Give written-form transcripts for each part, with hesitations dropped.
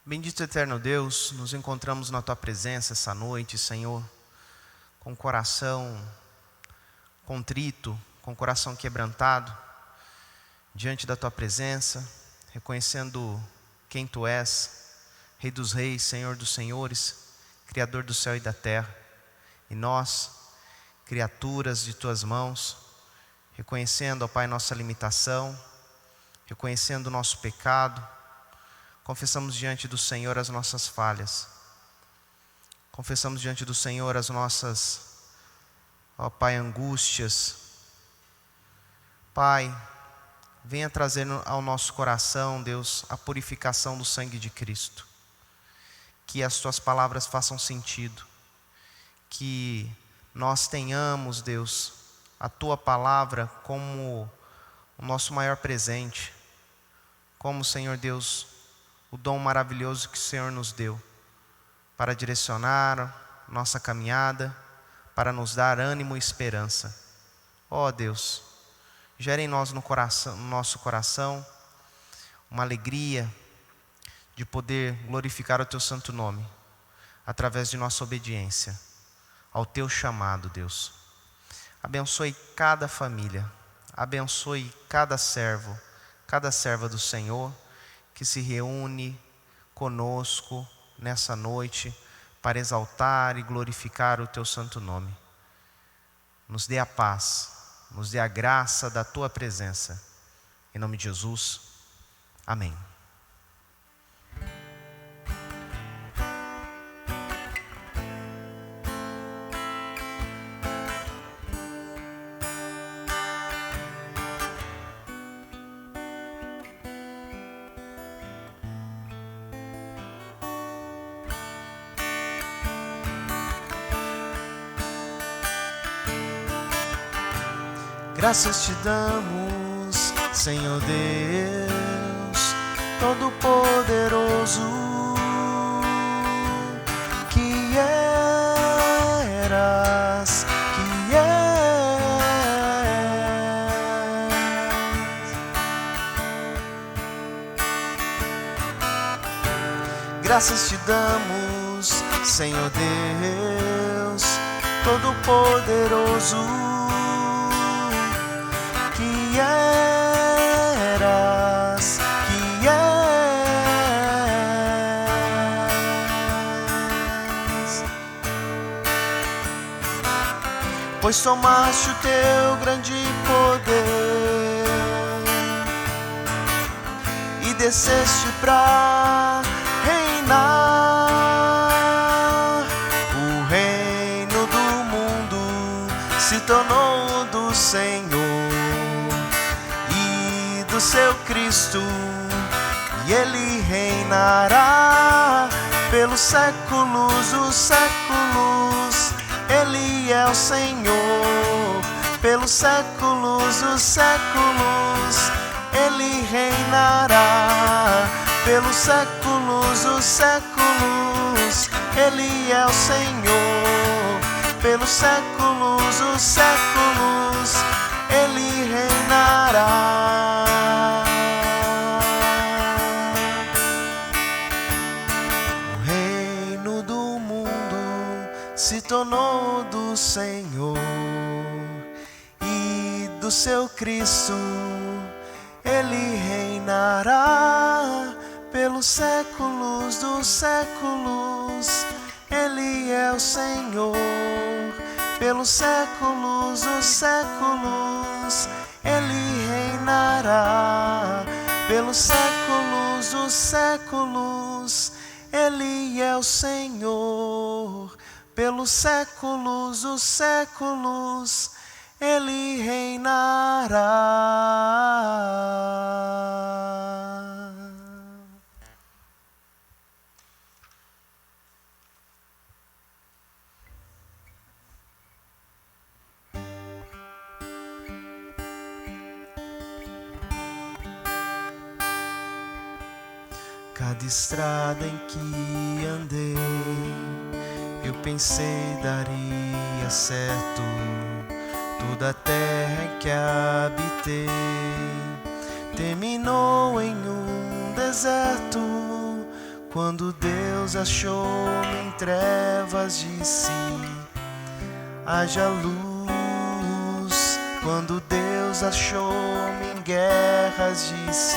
Bendito eterno Deus, nos encontramos na Tua presença essa noite, Senhor, com o coração contrito, com o coração quebrantado, diante da Tua presença, reconhecendo quem Tu és, Rei dos reis, Senhor dos senhores, Criador do céu e da terra. E nós, criaturas de Tuas mãos, reconhecendo, ó Pai, nossa limitação, reconhecendo o nosso pecado, confessamos diante do Senhor as nossas falhas. Confessamos diante do Senhor as nossas, ó Pai, angústias. Pai, venha trazer ao nosso coração, Deus, a purificação do sangue de Cristo. Que as Tuas palavras façam sentido. Que nós tenhamos, Deus, a Tua palavra como o nosso maior presente. Como, Senhor Deus, o dom maravilhoso que o Senhor nos deu para direcionar nossa caminhada, para nos dar ânimo e esperança. Ó Deus, gere em nós no nosso coração uma alegria de poder glorificar o Teu santo nome através de nossa obediência ao Teu chamado, Deus. Abençoe cada família, abençoe cada servo, cada serva do Senhor que se reúne conosco nessa noite para exaltar e glorificar o Teu santo nome. Nos dê a paz, nos dê a graça da Tua presença. Em nome de Jesus, amém. Graças Te damos, Senhor Deus, Todo-Poderoso, que eras, que és. Graças Te damos, Senhor Deus, Todo-Poderoso, que eras, que és. Pois tomaste o Teu grande poder e desceste pra reinar. O reino do mundo se tornou do Senhor, do Seu Cristo, e Ele reinará pelos séculos dos séculos. Ele é o Senhor, pelos séculos dos séculos. Ele reinará pelos séculos dos séculos. Ele é o Senhor, pelos séculos dos séculos. Ele reinará. O reino do mundo se tornou do Senhor e do Seu Cristo. Ele reinará pelos séculos dos séculos. Ele é o Senhor, pelos séculos dos séculos. Ele reinará pelos séculos dos séculos. Ele é o Senhor, pelos séculos dos séculos. Ele reinará. Cada estrada em que andei, eu pensei daria certo. Toda a terra em que habitei terminou em um deserto. Quando Deus achou-me em trevas de si, haja luz. Quando Deus achou-me em guerras de si,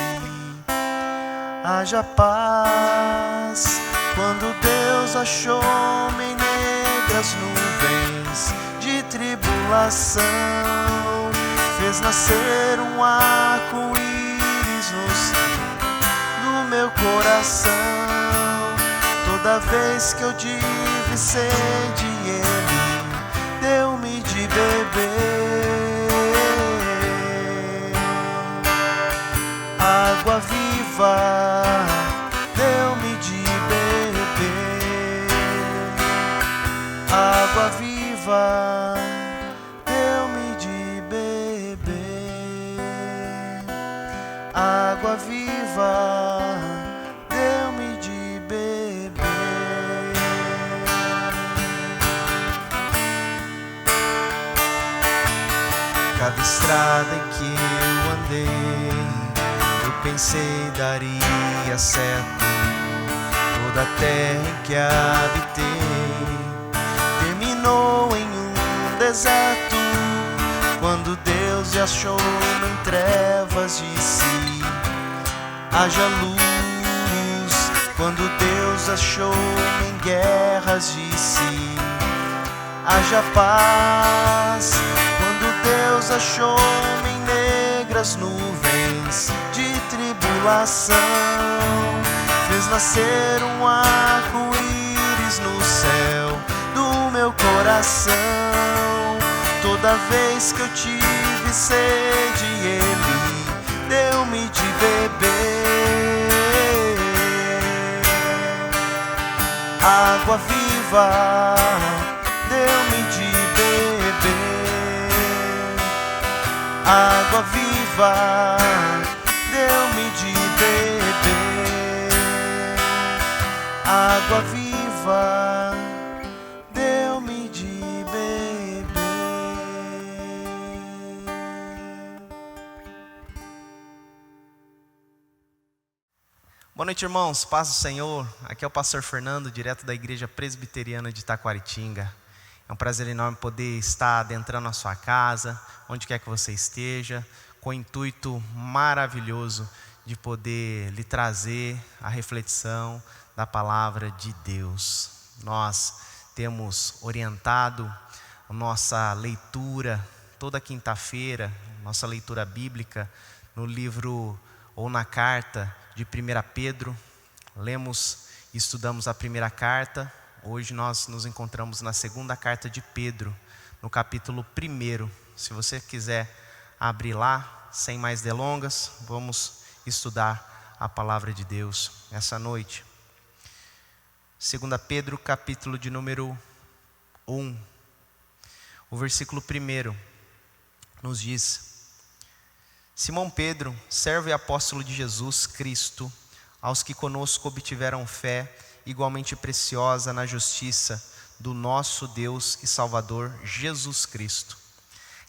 haja paz. Quando Deus achou-me em negras nuvens de tribulação, fez nascer um arco-íris no meu coração. Toda vez que eu tive sede, Ele deu-me de beber água viva, deu-me de beber água viva, deu-me de beber água viva, deu-me de beber. Cada estrada em que eu andei, eu pensei daria certo. Toda a terra em que habitei terminou em um deserto. Quando Deus me achou em trevas de si, haja luz. Quando Deus achou-me em guerras de si, haja paz. Quando Deus achou-me em negras nuvens de tribulação, fez nascer um arco-íris no céu do meu coração. Toda vez que eu tive sede, Ele deu-me de beber água viva, deu-me de beber água viva, deu-me de beber água viva, deu-me de beber. Boa noite, irmãos, paz do Senhor. Aqui é o pastor Fernando, direto da Igreja Presbiteriana de Taquaritinga. É um prazer enorme poder estar adentrando a sua casa, onde quer que você esteja, com o intuito maravilhoso de poder lhe trazer a reflexão da palavra de Deus. Nós temos orientado a nossa leitura toda quinta-feira, nossa leitura bíblica, no livro ou na carta de 1 Pedro. Lemos e estudamos a primeira carta. Hoje nós nos encontramos na segunda carta de Pedro, no capítulo 1. Se você quiser abrir lá, sem mais delongas, vamos estudar a palavra de Deus essa noite. 2 Pedro, capítulo de número 1. O versículo 1 nos diz: Simão Pedro, servo e apóstolo de Jesus Cristo, aos que conosco obtiveram fé igualmente preciosa na justiça do nosso Deus e Salvador Jesus Cristo.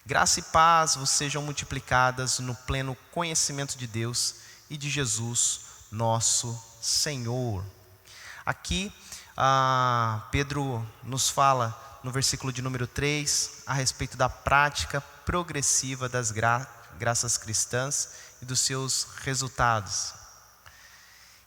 Graça e paz vos sejam multiplicadas no pleno conhecimento de Deus e de Jesus, nosso Senhor. Aqui, Pedro nos fala no versículo de número 3 a respeito da prática progressiva das graças cristãs e dos seus resultados.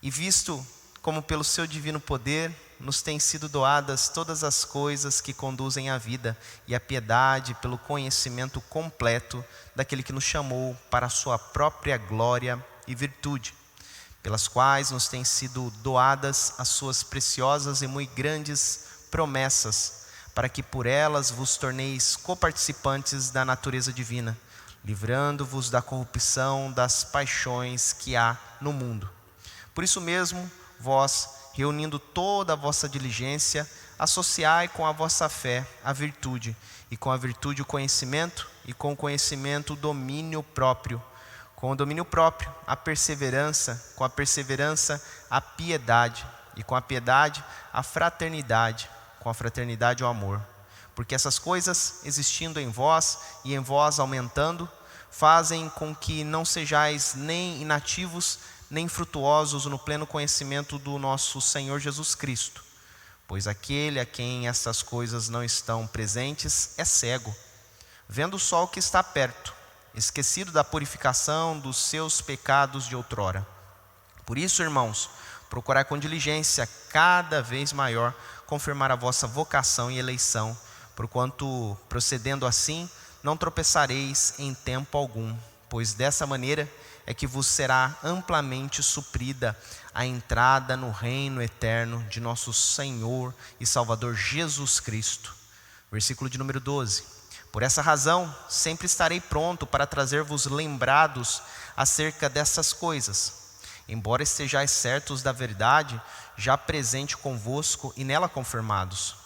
E visto como pelo seu divino poder nos têm sido doadas todas as coisas que conduzem à vida e à piedade pelo conhecimento completo daquele que nos chamou para a sua própria glória e virtude, pelas quais nos têm sido doadas as suas preciosas e muito grandes promessas, para que por elas vos torneis coparticipantes da natureza divina, livrando-vos da corrupção das paixões que há no mundo. Por isso mesmo, vós, reunindo toda a vossa diligência, associai com a vossa fé a virtude, e com a virtude o conhecimento, e com o conhecimento o domínio próprio, com o domínio próprio a perseverança, com a perseverança a piedade, e com a piedade a fraternidade, com a fraternidade o amor. Porque essas coisas, existindo em vós e em vós aumentando, fazem com que não sejais nem inativos, nem infrutuosos no pleno conhecimento do nosso Senhor Jesus Cristo. Pois aquele a quem essas coisas não estão presentes é cego, vendo só o que está perto, esquecido da purificação dos seus pecados de outrora. Por isso, irmãos, procurai com diligência cada vez maior confirmar a vossa vocação e eleição, porquanto, procedendo assim, não tropeçareis em tempo algum, pois dessa maneira é que vos será amplamente suprida a entrada no reino eterno de nosso Senhor e Salvador Jesus Cristo. Versículo de número 12. Por essa razão, sempre estarei pronto para trazer-vos lembrados acerca dessas coisas, embora estejais certos da verdade, já presente convosco e nela confirmados.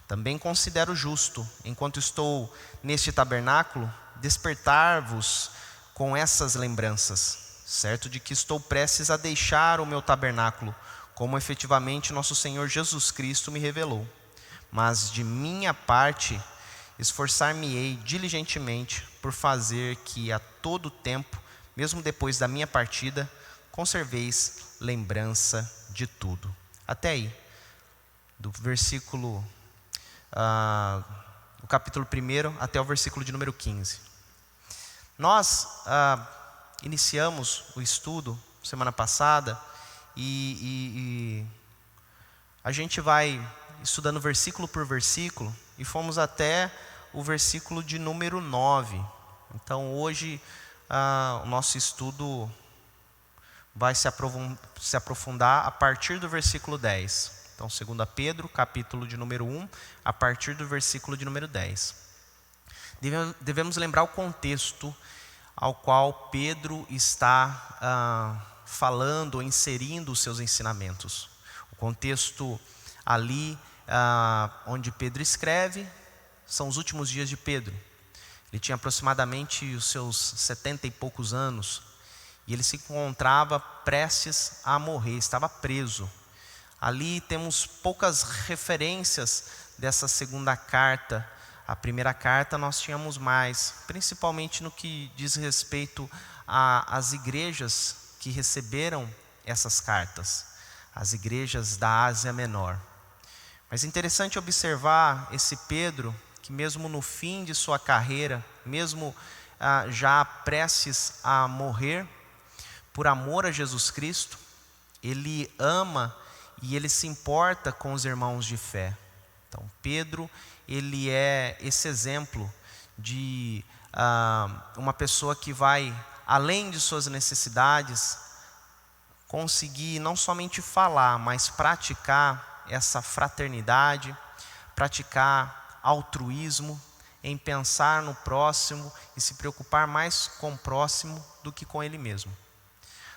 Também considero justo, enquanto estou neste tabernáculo, despertar-vos com essas lembranças, certo de que estou prestes a deixar o meu tabernáculo, como efetivamente nosso Senhor Jesus Cristo me revelou. Mas de minha parte, esforçar-me-ei diligentemente por fazer que a todo tempo, mesmo depois da minha partida, conserveis lembrança de tudo. Até aí, do versículo, do capítulo 1 até o versículo de número 15. Nós iniciamos o estudo semana passada e a gente vai estudando versículo por versículo e fomos até o versículo de número 9. Então hoje o nosso estudo vai se aprofundar a partir do versículo 10. Então 2 Pedro, capítulo de número 1, a partir do versículo de número 10. Devemos lembrar o contexto ao qual Pedro está falando, inserindo os seus ensinamentos. O contexto ali onde Pedro escreve são os últimos dias de Pedro. Ele tinha aproximadamente os seus 70 e poucos anos e ele se encontrava prestes a morrer, estava preso. Ali temos poucas referências dessa segunda carta. A primeira carta nós tínhamos mais, principalmente no que diz respeito às igrejas que receberam essas cartas, as igrejas da Ásia Menor. Mas é interessante observar esse Pedro, que mesmo no fim de sua carreira, mesmo já prestes a morrer, por amor a Jesus Cristo, ele ama e ele se importa com os irmãos de fé. Então Pedro, ele é esse exemplo de uma pessoa que vai, além de suas necessidades, conseguir não somente falar, mas praticar essa fraternidade, praticar altruísmo, em pensar no próximo e se preocupar mais com o próximo do que com ele mesmo.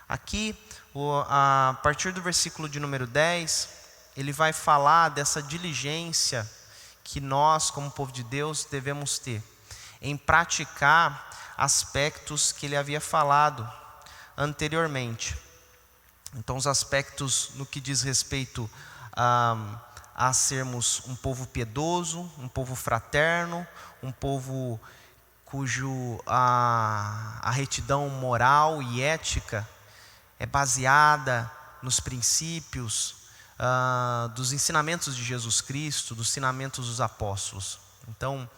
Aqui, a partir do versículo de número 10, ele vai falar dessa diligência que nós, como povo de Deus, devemos ter em praticar aspectos que ele havia falado anteriormente. Então, os aspectos no que diz respeito a sermos um povo piedoso, um povo fraterno, um povo cujo a retidão moral e ética é baseada nos princípios dos ensinamentos de Jesus Cristo, dos ensinamentos dos apóstolos. Então,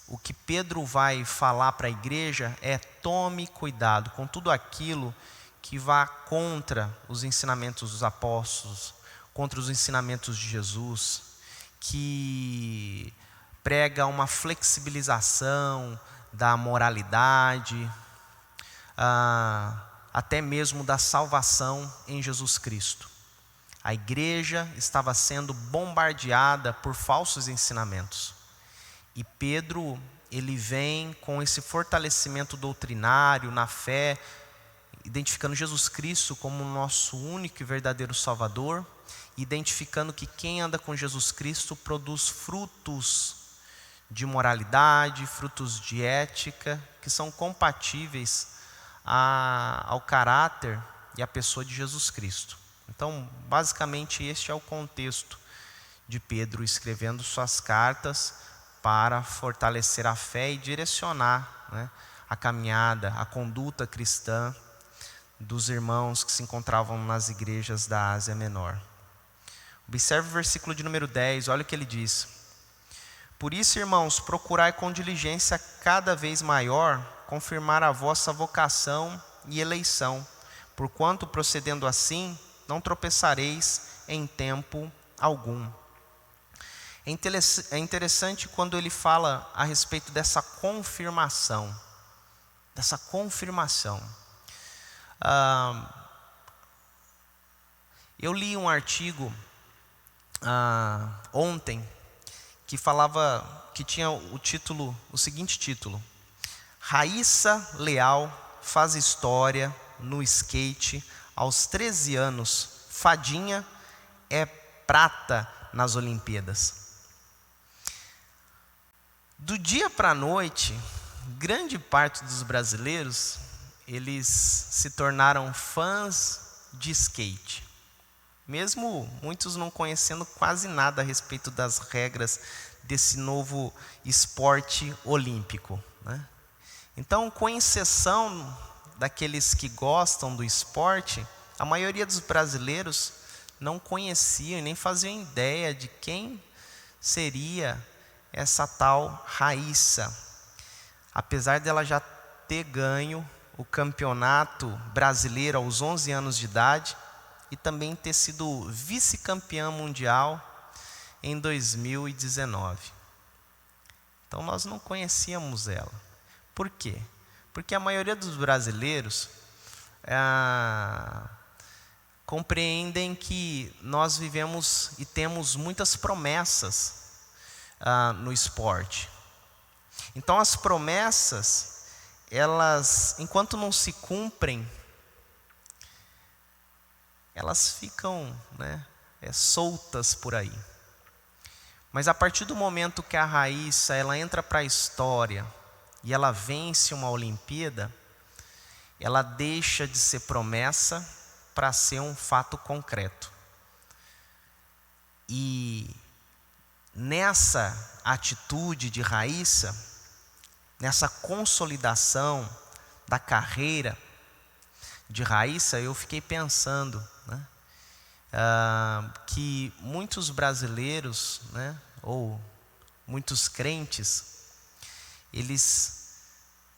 o que Pedro vai falar para a igreja é: tome cuidado com tudo aquilo que vá contra os ensinamentos dos apóstolos, contra os ensinamentos de Jesus, que prega uma flexibilização da moralidade, até mesmo da salvação em Jesus Cristo. A igreja estava sendo bombardeada por falsos ensinamentos. E Pedro, ele vem com esse fortalecimento doutrinário na fé, identificando Jesus Cristo como o nosso único e verdadeiro Salvador, identificando que quem anda com Jesus Cristo produz frutos de moralidade, frutos de ética, que são compatíveis ao caráter e à pessoa de Jesus Cristo. Então, basicamente, este é o contexto de Pedro escrevendo suas cartas para fortalecer a fé e direcionar, a caminhada, a conduta cristã dos irmãos que se encontravam nas igrejas da Ásia Menor. Observe o versículo de número 10, olha o que ele diz. Por isso, irmãos, procurai com diligência cada vez maior confirmar a vossa vocação e eleição, porquanto procedendo assim, não tropeçareis em tempo algum. É interessante quando ele fala a respeito dessa confirmação. Eu li um artigo ontem que tinha o seguinte título: Raíssa Leal faz história no skate aos 13 anos, fadinha é prata nas Olimpíadas. Do dia para a noite, grande parte dos brasileiros, eles se tornaram fãs de skate. Mesmo muitos não conhecendo quase nada a respeito das regras desse novo esporte olímpico, né? Então, com exceção daqueles que gostam do esporte, a maioria dos brasileiros não conheciam nem faziam ideia de quem seria essa tal Raíssa. Apesar dela já ter ganho o campeonato brasileiro aos 11 anos de idade e também ter sido vice-campeã mundial em 2019. Então nós não conhecíamos ela. Por quê? Porque a maioria dos brasileiros compreendem que nós vivemos e temos muitas promessas no esporte. Então as promessas, elas, enquanto não se cumprem, elas ficam, soltas por aí. Mas a partir do momento que a Raíssa ela entra para a história e ela vence uma Olimpíada, ela deixa de ser promessa para ser um fato concreto. E nessa atitude de Raíssa, nessa consolidação da carreira de Raíssa, eu fiquei pensando, que muitos brasileiros, ou muitos crentes, eles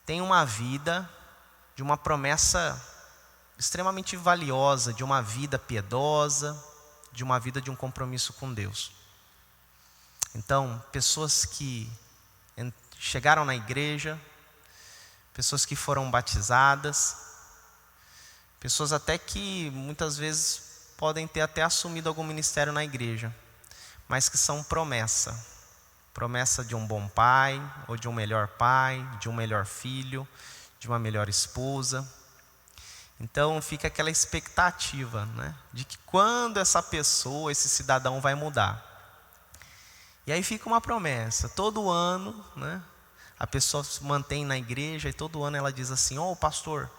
têm uma vida de uma promessa extremamente valiosa, de uma vida piedosa, de uma vida de um compromisso com Deus. Então, pessoas que chegaram na igreja, pessoas que foram batizadas, pessoas até que muitas vezes podem ter até assumido algum ministério na igreja, mas que são promessa de um bom pai, ou de um melhor pai, de um melhor filho, de uma melhor esposa. Então fica aquela expectativa, de que quando essa pessoa, esse cidadão vai mudar. E aí fica uma promessa, todo ano, a pessoa se mantém na igreja e todo ano ela diz assim: "Ô, pastor,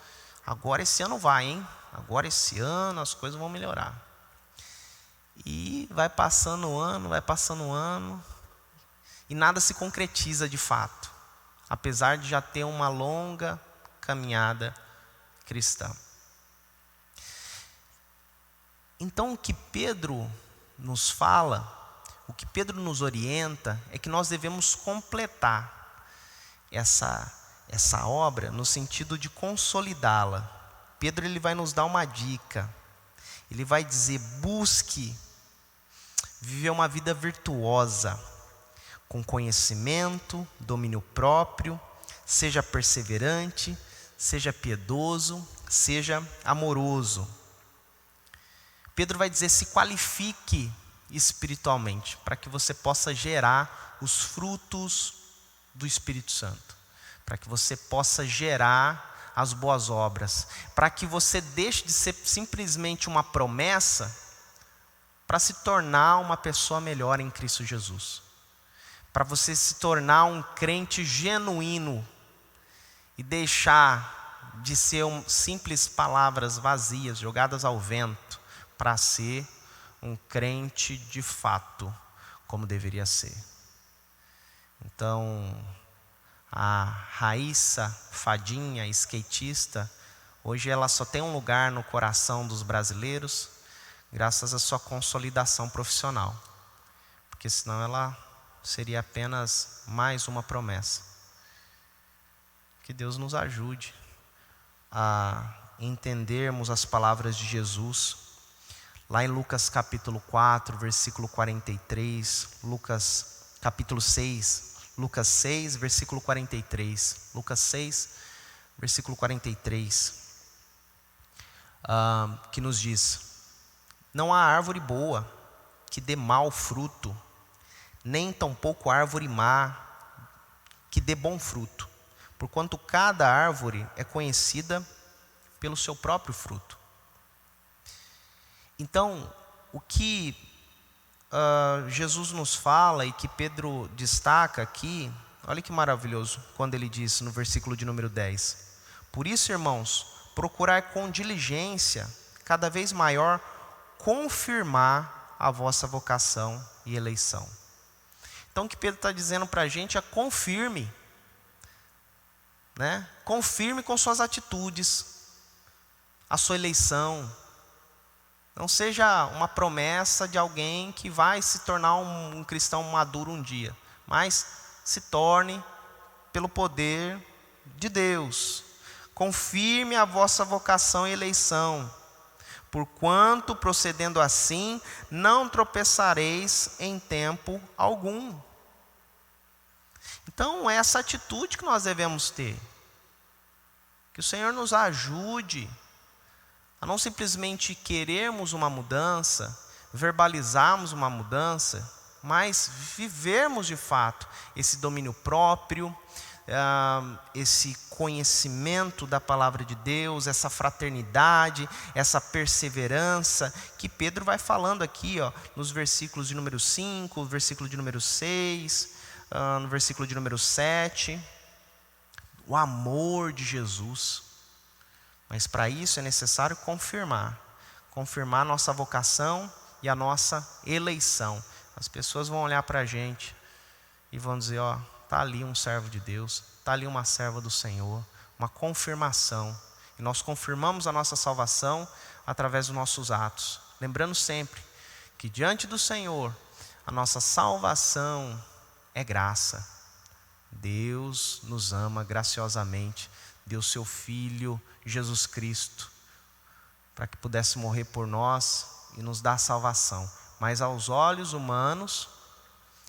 agora esse ano vai, hein? Agora esse ano as coisas vão melhorar." E vai passando o ano, e nada se concretiza de fato, apesar de já ter uma longa caminhada cristã. Então o que Pedro nos fala, o que Pedro nos orienta, é que nós devemos completar essa obra no sentido de consolidá-la. Pedro ele vai nos dar uma dica. Ele vai dizer: busque viver uma vida virtuosa, com conhecimento, domínio próprio, seja perseverante, seja piedoso, seja amoroso. Pedro vai dizer: se qualifique espiritualmente, para que você possa gerar os frutos do Espírito Santo, para que você possa gerar as boas obras, para que você deixe de ser simplesmente uma promessa, para se tornar uma pessoa melhor em Cristo Jesus, para você se tornar um crente genuíno e deixar de ser simples palavras vazias, jogadas ao vento, para ser um crente de fato, como deveria ser. Então, a Raíssa, fadinha, skatista, Hoje ela só tem um lugar no coração dos brasileiros, graças à sua consolidação profissional. Porque senão ela seria apenas mais uma promessa. Que Deus nos ajude a entendermos as palavras de Jesus. Lá em Lucas capítulo 4, versículo 43, Lucas capítulo 6, Lucas 6, versículo 43. Lucas 6, versículo 43, que nos diz: não há árvore boa que dê mau fruto, nem tampouco árvore má que dê bom fruto, porquanto cada árvore é conhecida pelo seu próprio fruto. Então, o que Jesus nos fala e que Pedro destaca aqui, olha que maravilhoso, quando ele diz no versículo de número 10: por isso, irmãos, procurai com diligência, cada vez maior, confirmar a vossa vocação e eleição. Então o que Pedro está dizendo para a gente é confirme, né? Confirme com suas atitudes a sua eleição. Não seja uma promessa de alguém que vai se tornar um cristão maduro um dia, mas se torne pelo poder de Deus. Confirme a vossa vocação e eleição, porquanto procedendo assim não tropeçareis em tempo algum. Então é essa atitude que nós devemos ter. Que o Senhor nos ajude a não simplesmente querermos uma mudança, verbalizarmos uma mudança, mas vivermos de fato esse domínio próprio, esse conhecimento da palavra de Deus, essa fraternidade, essa perseverança, que Pedro vai falando aqui, nos versículos de número 5, versículo de número 6, no versículo de número 7, o amor de Jesus. Mas para isso é necessário confirmar a nossa vocação e a nossa eleição. As pessoas vão olhar para a gente e vão dizer: está ali um servo de Deus, está ali uma serva do Senhor, uma confirmação. E nós confirmamos a nossa salvação através dos nossos atos. Lembrando sempre que diante do Senhor, a nossa salvação é graça. Deus nos ama graciosamente, deu seu Filho Jesus Cristo para que pudesse morrer por nós e nos dar salvação. Mas aos olhos humanos,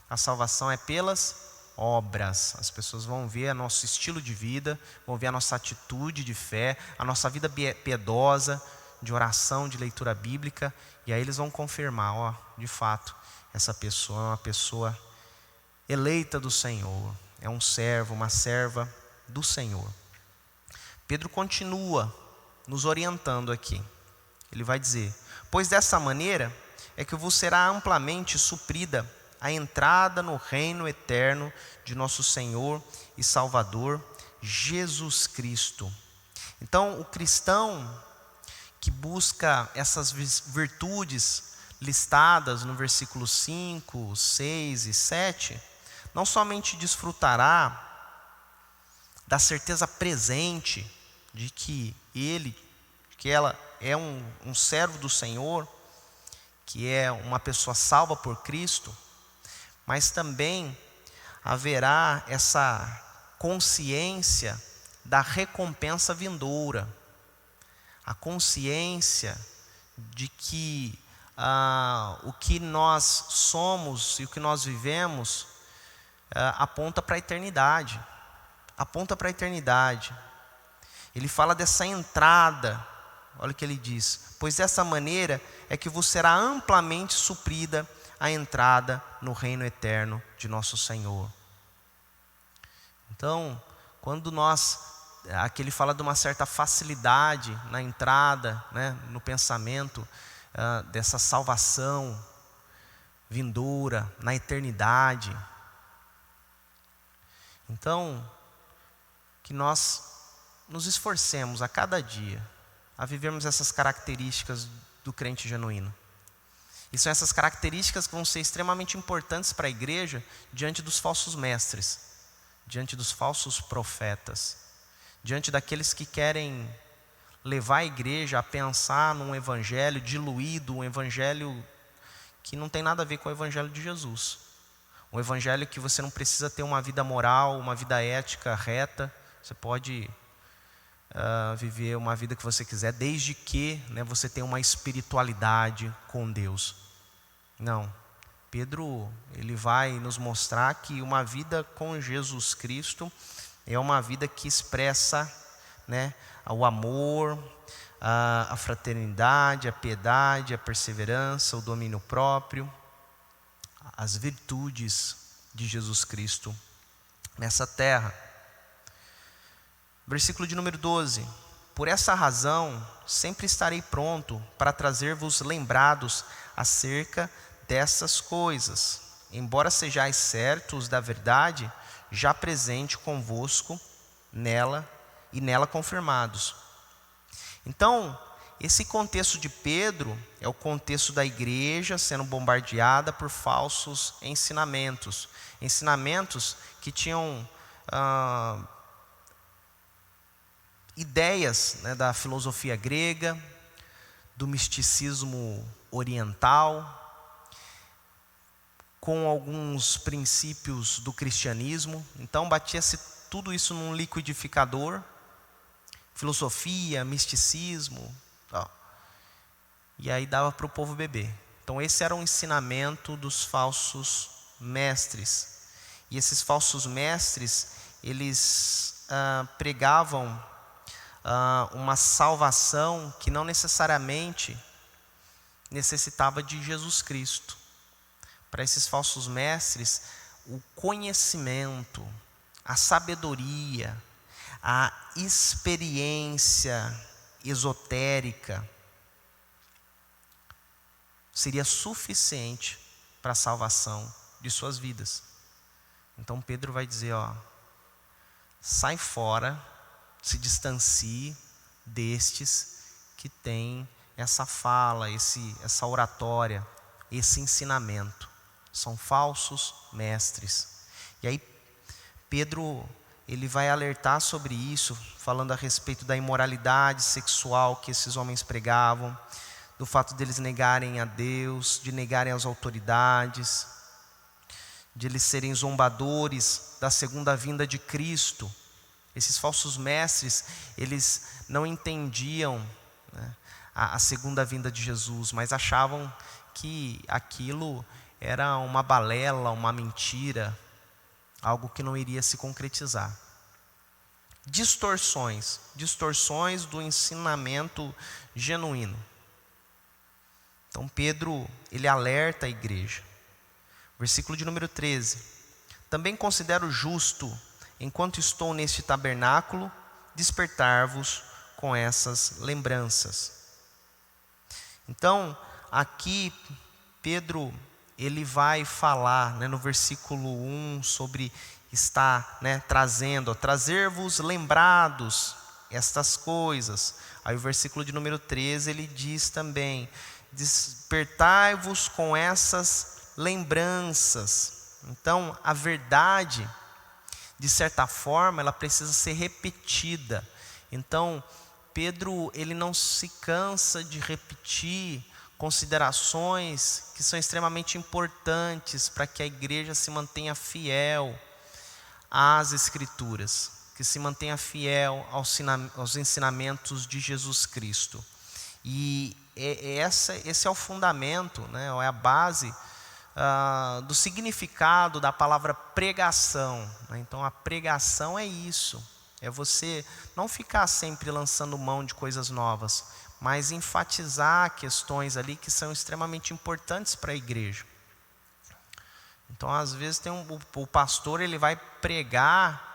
a salvação é pelas obras. As pessoas vão ver nosso estilo de vida, vão ver a nossa atitude de fé, a nossa vida piedosa, de oração, de leitura bíblica, e aí eles vão confirmar: de fato, essa pessoa é uma pessoa eleita do Senhor, é um servo, uma serva do Senhor. Pedro continua nos orientando aqui. Ele vai dizer: pois dessa maneira é que vos será amplamente suprida a entrada no reino eterno de nosso Senhor e Salvador Jesus Cristo. Então, o cristão que busca essas virtudes listadas no versículo 5, 6 e 7, não somente desfrutará da certeza presente de que ela é um servo do Senhor, que é uma pessoa salva por Cristo, mas também haverá essa consciência da recompensa vindoura, a consciência de que o que nós somos e o que nós vivemos aponta para a eternidade. Aponta para a eternidade. Ele fala dessa entrada, olha o que ele diz: pois dessa maneira é que vos será amplamente suprida a entrada no reino eterno de nosso Senhor. Então, quando aqui ele fala de uma certa facilidade na entrada, né, no pensamento dessa salvação vindoura, na eternidade. Então, que nós nos esforcemos a cada dia a vivermos essas características do crente genuíno. E são essas características que vão ser extremamente importantes para a igreja diante dos falsos mestres, diante dos falsos profetas, diante daqueles que querem levar a igreja a pensar num evangelho diluído, um evangelho que não tem nada a ver com o evangelho de Jesus. Um evangelho que você não precisa ter uma vida moral, uma vida ética reta. Você pode viver uma vida que você quiser, desde que, né, você tenha uma espiritualidade com Deus. Não. Pedro, ele vai nos mostrar que uma vida com Jesus Cristo é uma vida que expressa, né, o amor, a fraternidade, a piedade, a perseverança, o domínio próprio, as virtudes de Jesus Cristo nessa terra. Versículo de número 12: por essa razão, sempre estarei pronto para trazer-vos lembrados acerca dessas coisas, embora sejais certos da verdade, já presente convosco nela e nela confirmados. Então, esse contexto de Pedro é o contexto da igreja sendo bombardeada por falsos ensinamentos. Ensinamentos que tinham ideias, né, da filosofia grega, do misticismo oriental, com alguns princípios do cristianismo. Então batia-se tudo isso num liquidificador, filosofia, misticismo, tal. E aí dava para o povo beber. Então esse era o ensinamento dos falsos mestres. E esses falsos mestres, eles pregavam uma salvação que não necessariamente necessitava de Jesus Cristo. Para esses falsos mestres, o conhecimento, a sabedoria, a experiência esotérica seria suficiente para a salvação de suas vidas. Então Pedro vai dizer, sai fora, se distancie destes que têm essa fala, essa oratória, esse ensinamento. São falsos mestres. E aí Pedro, ele vai alertar sobre isso, falando a respeito da imoralidade sexual que esses homens pregavam, do fato deles negarem a Deus, de negarem as autoridades, de eles serem zombadores da segunda vinda de Cristo. Esses falsos mestres, eles não entendiam, né, a segunda vinda de Jesus, mas achavam que aquilo era uma balela, uma mentira, algo que não iria se concretizar. Distorções do ensinamento genuíno. Então Pedro, ele alerta a igreja. Versículo de número 13: também considero justo, enquanto estou neste tabernáculo, despertar-vos com essas lembranças. Então, aqui Pedro, ele vai falar, né, no versículo 1 sobre estar, né, trazer-vos lembrados estas coisas. Aí o versículo de número 13 ele diz também: despertai-vos com essas lembranças. Então a verdade, de certa forma, ela precisa ser repetida. Então Pedro, ele não se cansa de repetir considerações que são extremamente importantes para que a igreja se mantenha fiel às Escrituras, que se mantenha fiel aos ensinamentos de Jesus Cristo. E esse é o fundamento, né, é a base do significado da palavra pregação, né? Então a pregação é isso, é você não ficar sempre lançando mão de coisas novas, mas enfatizar questões ali que são extremamente importantes para a igreja. Então às vezes o pastor, ele vai pregar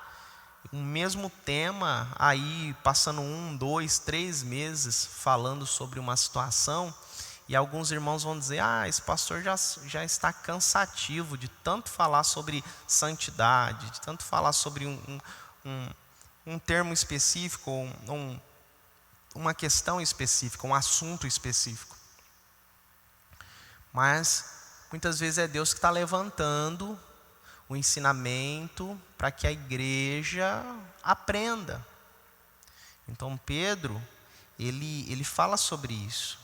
o mesmo tema aí, passando 1, 2, 3 meses falando sobre uma situação, e alguns irmãos vão dizer: esse pastor já está cansativo de tanto falar sobre santidade, de tanto falar sobre um termo específico, uma questão específica, um assunto específico. Mas muitas vezes é Deus que está levantando o ensinamento para que a igreja aprenda. Então Pedro, ele fala sobre isso.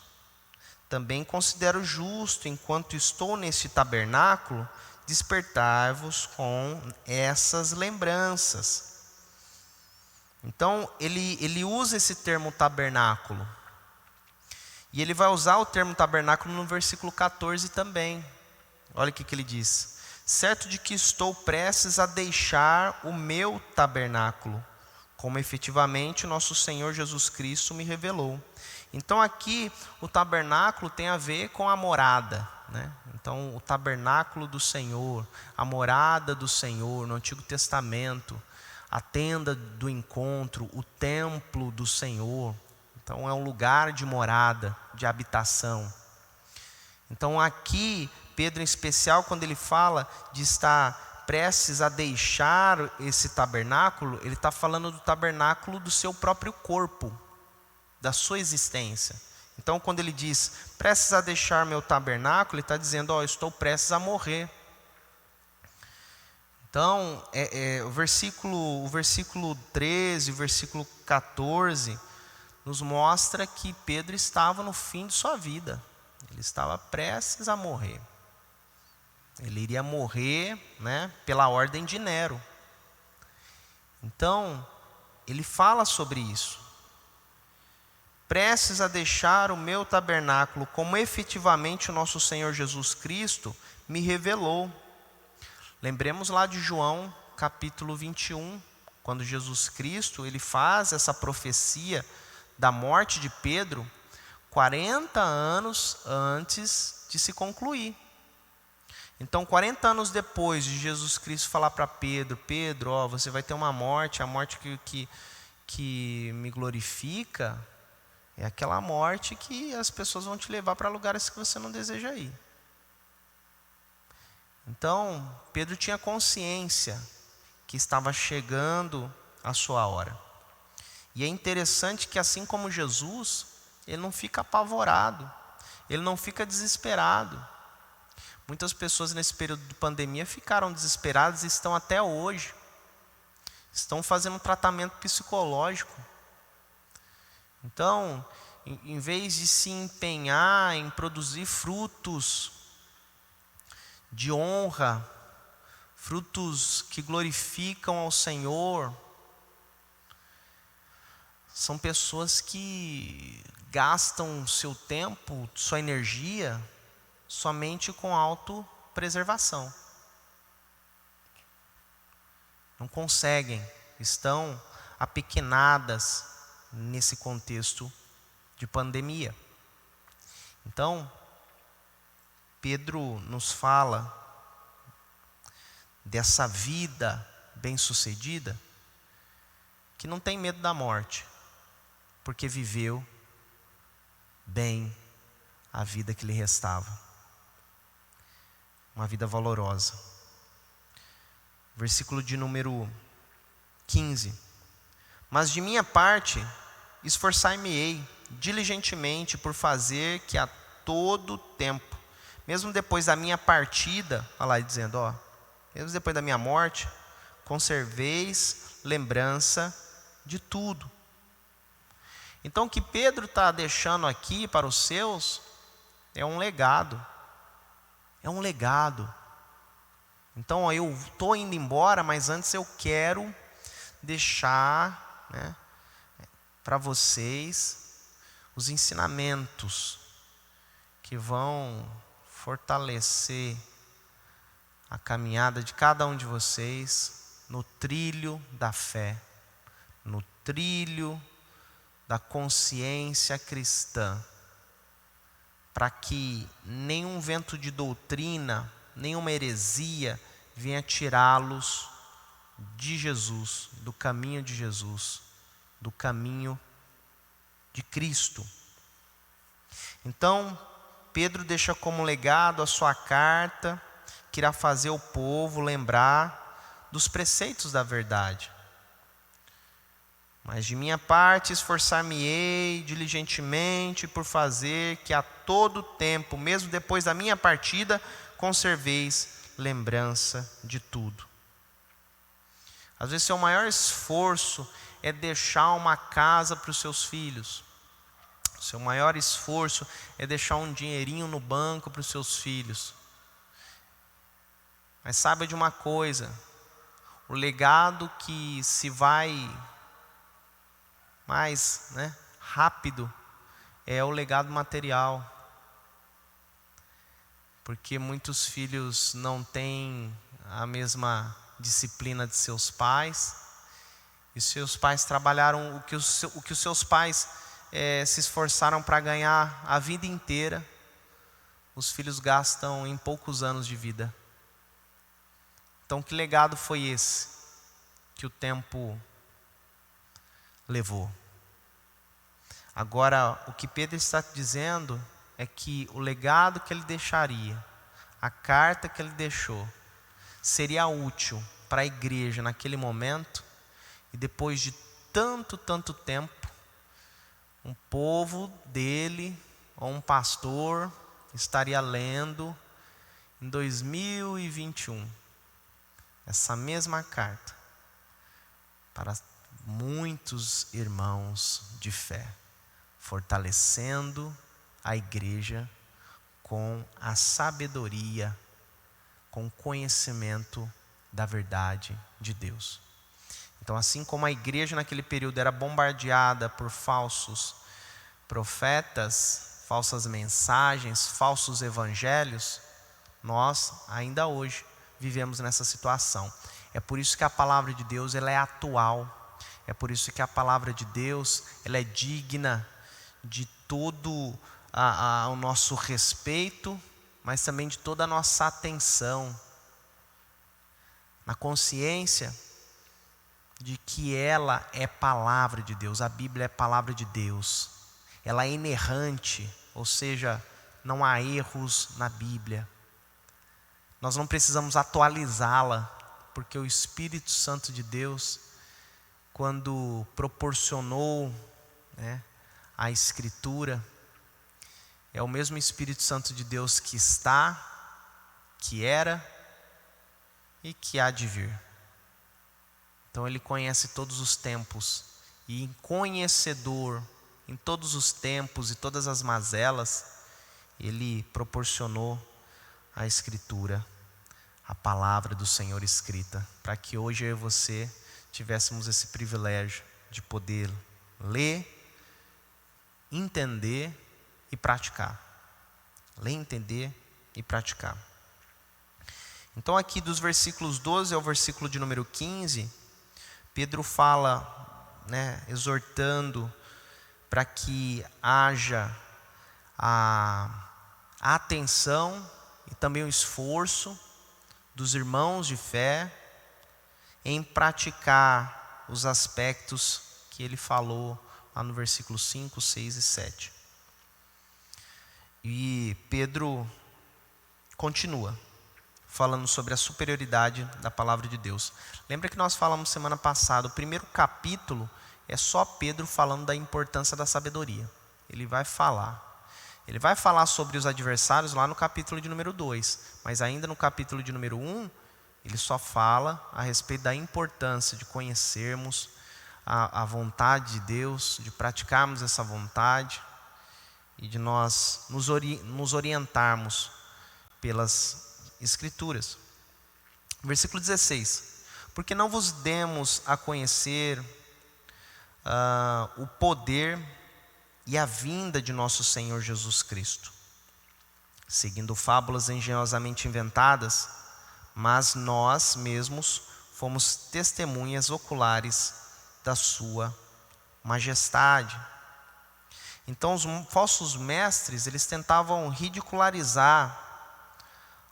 Também considero justo, enquanto estou neste tabernáculo, despertar-vos com essas lembranças. Então, ele usa esse termo tabernáculo. E ele vai usar o termo tabernáculo no versículo 14 também. Olha o que ele diz: certo de que estou prestes a deixar o meu tabernáculo, como efetivamente nosso Senhor Jesus Cristo me revelou. Então aqui o tabernáculo tem a ver com a morada, né? Então o tabernáculo do Senhor, a morada do Senhor no Antigo Testamento, a tenda do encontro, o templo do Senhor. Então é um lugar de morada, de habitação. Então aqui Pedro, em especial, quando ele fala de estar prestes a deixar esse tabernáculo, ele está falando do tabernáculo do seu próprio corpo, da sua existência. Então quando ele diz prestes a deixar meu tabernáculo, ele está dizendo, eu estou prestes a morrer. Então o versículo 13, o versículo 14 nos mostra que Pedro estava no fim de sua vida. Ele estava prestes a morrer. Ele iria morrer, né, pela ordem de Nero. Então ele fala sobre isso. Prestes a deixar o meu tabernáculo, como efetivamente o nosso Senhor Jesus Cristo me revelou. Lembremos lá de João capítulo 21, quando Jesus Cristo ele faz essa profecia da morte de Pedro 40 anos antes de se concluir. Então 40 anos depois de Jesus Cristo falar para Pedro, Pedro, você vai ter uma morte, a morte que me glorifica é aquela morte que as pessoas vão te levar para lugares que você não deseja ir. Então Pedro tinha consciência que estava chegando a sua hora. E é interessante que assim como Jesus, ele não fica apavorado, ele não fica desesperado. Muitas pessoas nesse período de pandemia ficaram desesperadas e estão até hoje. Estão fazendo um tratamento psicológico. Então, em vez de se empenhar em produzir frutos de honra, frutos que glorificam ao Senhor, são pessoas que gastam seu tempo, sua energia, somente com autopreservação. Não conseguem, estão apequenadas nesse contexto de pandemia. Então, Pedro nos fala dessa vida bem-sucedida que não tem medo da morte, porque viveu bem a vida que lhe restava. Uma vida valorosa. Versículo de número 15. Mas de minha parte, esforçar-me-ei diligentemente por fazer que a todo tempo, mesmo depois da minha partida, olha lá dizendo, mesmo depois da minha morte, conserveis lembrança de tudo. Então o que Pedro está deixando aqui para os seus é um legado. É um legado. Então eu estou indo embora, mas antes eu quero deixar, né, para vocês os ensinamentos que vão fortalecer a caminhada de cada um de vocês no trilho da fé, no trilho da consciência cristã, para que nenhum vento de doutrina, nenhuma heresia venha tirá-los de Jesus, do caminho de Jesus, do caminho de Cristo. Então, Pedro deixa como legado a sua carta, que irá fazer o povo lembrar dos preceitos da verdade. Mas de minha parte esforçar-me-ei diligentemente por fazer que a todo tempo, mesmo depois da minha partida, conserveis lembrança de tudo. Às vezes seu maior esforço é deixar uma casa para os seus filhos. Seu maior esforço é deixar um dinheirinho no banco para os seus filhos. Mas saiba de uma coisa: o legado que se vai mais, rápido é o legado material. Porque muitos filhos não têm a mesma disciplina de seus pais. E seus pais trabalharam o que os seus pais se esforçaram para ganhar a vida inteira. Os filhos gastam em poucos anos de vida. Então, que legado foi esse que o tempo levou? Agora, o que Pedro está dizendo é que o legado que ele deixaria, a carta que ele deixou, seria útil para a igreja naquele momento, e depois de tanto tempo, um povo dele, ou um pastor, estaria lendo em 2021 essa mesma carta para muitos irmãos de fé, fortalecendo a igreja com a sabedoria, com o conhecimento da verdade de Deus. Então, assim como a igreja naquele período era bombardeada por falsos profetas, falsas mensagens, falsos evangelhos, nós ainda hoje vivemos nessa situação. É por isso que a palavra de Deus ela é atual. É por isso que a palavra de Deus ela é digna de todo o nosso respeito, mas também de toda a nossa atenção, na consciência de que ela é palavra de Deus. A Bíblia é palavra de Deus. Ela é inerrante, ou seja, não há erros na Bíblia. Nós não precisamos atualizá-la, porque o Espírito Santo de Deus, quando proporcionou a Escritura, é o mesmo Espírito Santo de Deus que está, que era e que há de vir. Então ele conhece todos os tempos, e conhecedor em todos os tempos e todas as mazelas, ele proporcionou a Escritura, a palavra do Senhor escrita, para que hoje eu e você tivéssemos esse privilégio de poder ler, entender e praticar. Ler, entender e praticar. Então aqui dos versículos 12 ao versículo de número 15, Pedro fala, exortando para que haja a atenção e também o esforço dos irmãos de fé em praticar os aspectos que ele falou lá no versículo 5, 6 e 7. E Pedro continua falando sobre a superioridade da palavra de Deus. Lembra que nós falamos semana passada, o primeiro capítulo é só Pedro falando da importância da sabedoria. Ele vai falar sobre os adversários lá no capítulo de número 2, mas ainda no capítulo de número 1, ele só fala a respeito da importância de conhecermos a vontade de Deus, de praticarmos essa vontade e de nós nos orientarmos pelas Escrituras. Versículo 16: porque não vos demos a conhecer o poder e a vinda de nosso Senhor Jesus Cristo, seguindo fábulas engenhosamente inventadas, mas nós mesmos fomos testemunhas oculares da sua majestade. Então os falsos mestres, eles tentavam ridicularizar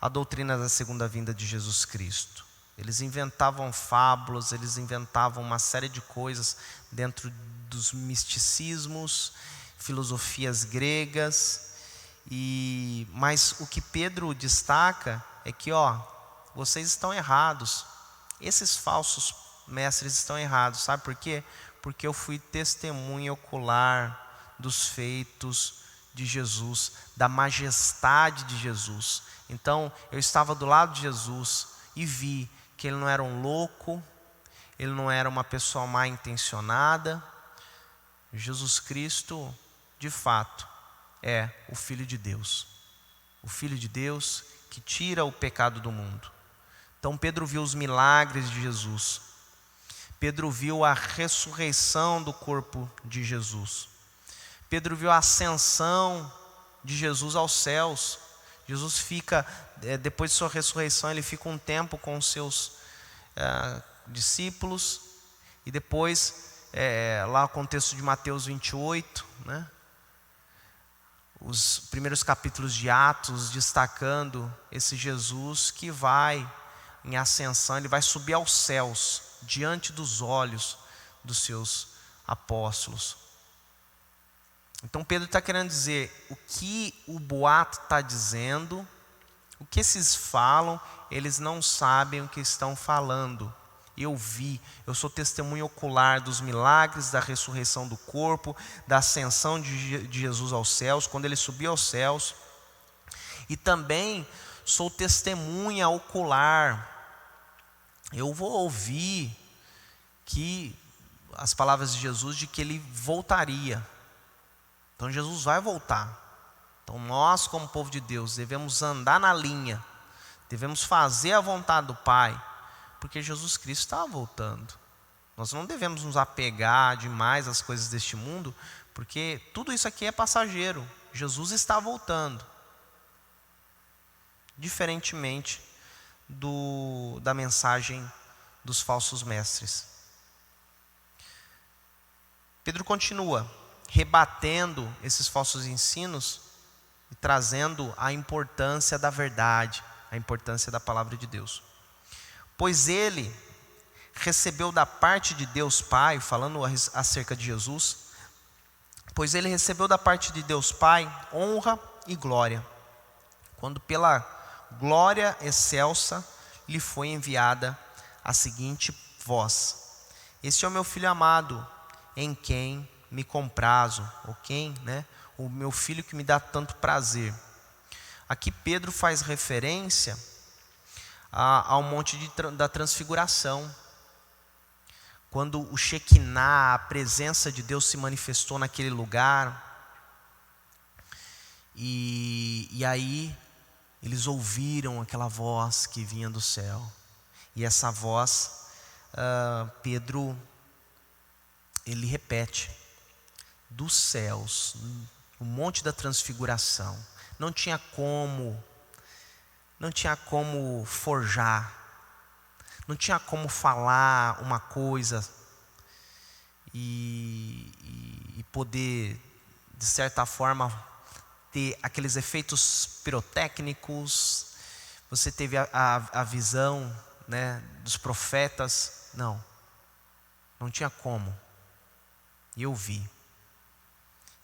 a doutrina da segunda vinda de Jesus Cristo. Eles inventavam fábulas, eles inventavam uma série de coisas dentro dos misticismos, filosofias gregas. Mas o que Pedro destaca é que, vocês estão errados. Esses falsos mestres estão errados. Sabe por quê? Porque eu fui testemunha ocular dos feitos de Jesus, da majestade de Jesus. Então, eu estava do lado de Jesus e vi que ele não era um louco, ele não era uma pessoa mal intencionada. Jesus Cristo de fato, é o Filho de Deus. O Filho de Deus que tira o pecado do mundo. Então Pedro viu os milagres de Jesus. Pedro viu a ressurreição do corpo de Jesus. Pedro viu a ascensão de Jesus aos céus. Jesus fica, depois de sua ressurreição, ele fica um tempo com os seus discípulos. E depois, lá o contexto de Mateus 28, né? Os primeiros capítulos de Atos destacando esse Jesus que vai em ascensão, ele vai subir aos céus, diante dos olhos dos seus apóstolos. Então Pedro está querendo dizer, o que o boato está dizendo, o que esses falam, eles não sabem o que estão falando. Eu vi, eu sou testemunho ocular dos milagres, da ressurreição do corpo, da ascensão de Jesus aos céus, quando ele subiu aos céus. E também sou testemunha ocular. Eu vou ouvir que as palavras de Jesus de que ele voltaria. Então Jesus vai voltar. Então nós, como povo de Deus, devemos andar na linha, devemos fazer a vontade do Pai, porque Jesus Cristo está voltando. Nós não devemos nos apegar demais às coisas deste mundo, porque tudo isso aqui é passageiro. Jesus está voltando. Diferentemente da mensagem dos falsos mestres. Pedro continua rebatendo esses falsos ensinos e trazendo a importância da verdade, a importância da palavra de Deus. Pois ele recebeu da parte de Deus Pai, falando acerca de Jesus, pois ele recebeu da parte de Deus Pai honra e glória, quando pela glória excelsa lhe foi enviada a seguinte voz: este é o meu filho amado, em quem me comprazo, ou quem, né? O meu filho que me dá tanto prazer. Aqui Pedro faz referência ao monte da transfiguração, quando o Shekinah, a presença de Deus, se manifestou naquele lugar, e aí eles ouviram aquela voz que vinha do céu, e essa voz, Pedro, ele repete, dos céus, o monte da transfiguração. Não tinha como forjar, não tinha como falar uma coisa e poder, de certa forma, ter aqueles efeitos pirotécnicos. Você teve a visão, né, dos profetas. Não tinha como. E eu vi.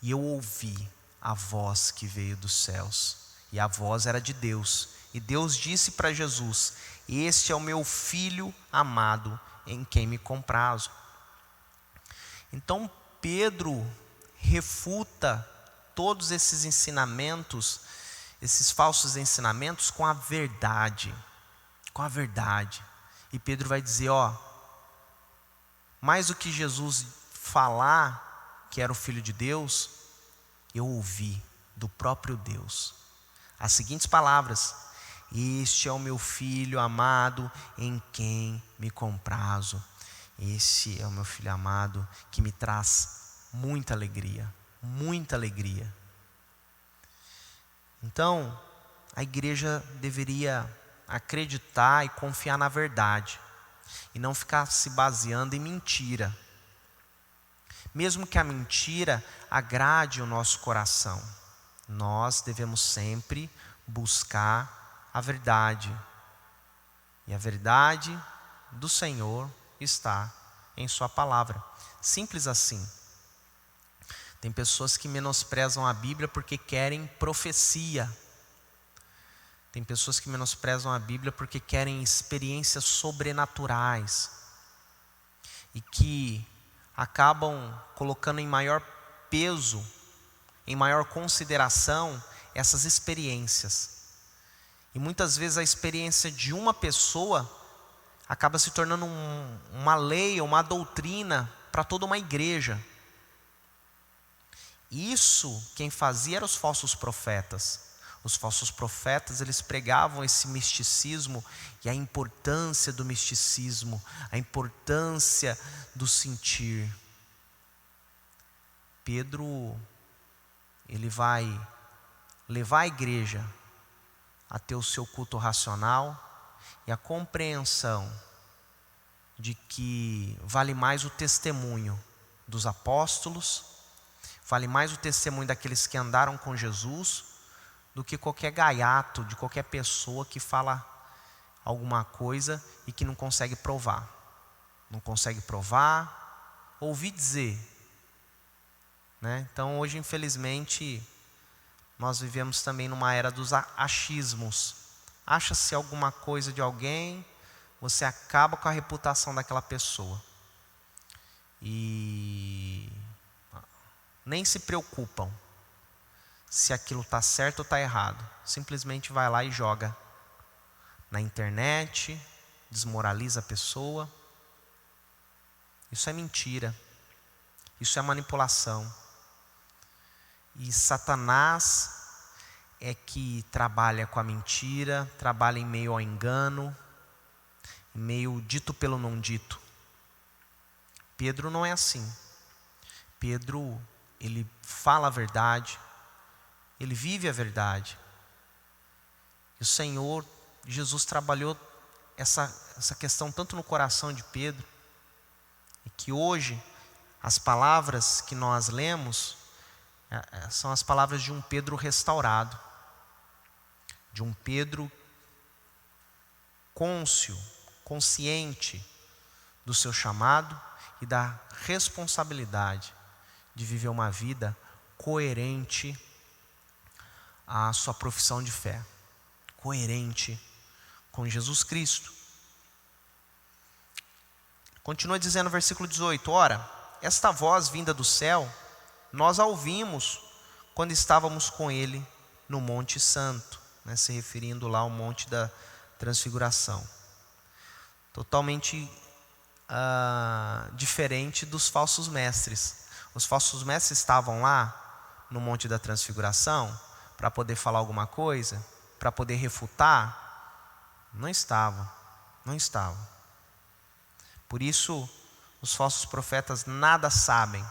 E eu ouvi a voz que veio dos céus. E a voz era de Deus. E Deus disse para Jesus: este é o meu filho amado, em quem me comprazo. Então Pedro refuta todos esses ensinamentos, esses falsos ensinamentos, com a verdade. Com a verdade. E Pedro vai dizer, mais do que Jesus falar que era o Filho de Deus, eu ouvi do próprio Deus as seguintes palavras: este é o meu filho amado, em quem me comprazo. Esse é o meu filho amado, que me traz muita alegria, muita alegria. Então, a igreja deveria acreditar e confiar na verdade, e não ficar se baseando em mentira, mesmo que a mentira agrade o nosso coração. Nós devemos sempre buscar a verdade, e a verdade do Senhor está em sua palavra. Simples assim. Tem pessoas que menosprezam a Bíblia porque querem profecia. Tem pessoas que menosprezam a Bíblia porque querem experiências sobrenaturais, e que acabam colocando em maior peso, em maior consideração, essas experiências. E muitas vezes a experiência de uma pessoa acaba se tornando uma lei, uma doutrina para toda uma igreja. Isso quem fazia eram os falsos profetas. Os falsos profetas, eles pregavam esse misticismo e a importância do misticismo, a importância do sentir. Pedro, ele vai levar a igreja a ter o seu culto racional e a compreensão de que vale mais o testemunho dos apóstolos, vale mais o testemunho daqueles que andaram com Jesus, do que qualquer gaiato, de qualquer pessoa que fala alguma coisa e que não consegue provar. Não consegue provar, ouvir dizer. Né? Então hoje, infelizmente, nós vivemos também numa era dos achismos. Acha-se alguma coisa de alguém, você acaba com a reputação daquela pessoa. E nem se preocupam se aquilo está certo ou está errado. Simplesmente vai lá e joga na internet, desmoraliza a pessoa. Isso é mentira. Isso é manipulação. E Satanás é que trabalha com a mentira, trabalha em meio ao engano, em meio dito pelo não dito. Pedro não é assim. Pedro, ele fala a verdade, ele vive a verdade. E o Senhor Jesus trabalhou essa questão tanto no coração de Pedro, e que hoje as palavras que nós lemos são as palavras de um Pedro restaurado, de um Pedro consciente do seu chamado e da responsabilidade de viver uma vida coerente à sua profissão de fé, coerente com Jesus Cristo. Continua dizendo no versículo 18: ora, esta voz vinda do céu, nós a ouvimos quando estávamos com ele no Monte Santo, né, se referindo lá ao Monte da Transfiguração. Totalmente diferente dos falsos mestres. Os falsos mestres estavam lá no Monte da Transfiguração para poder falar alguma coisa, para poder refutar. Não estavam. Por isso, os falsos profetas nada sabem.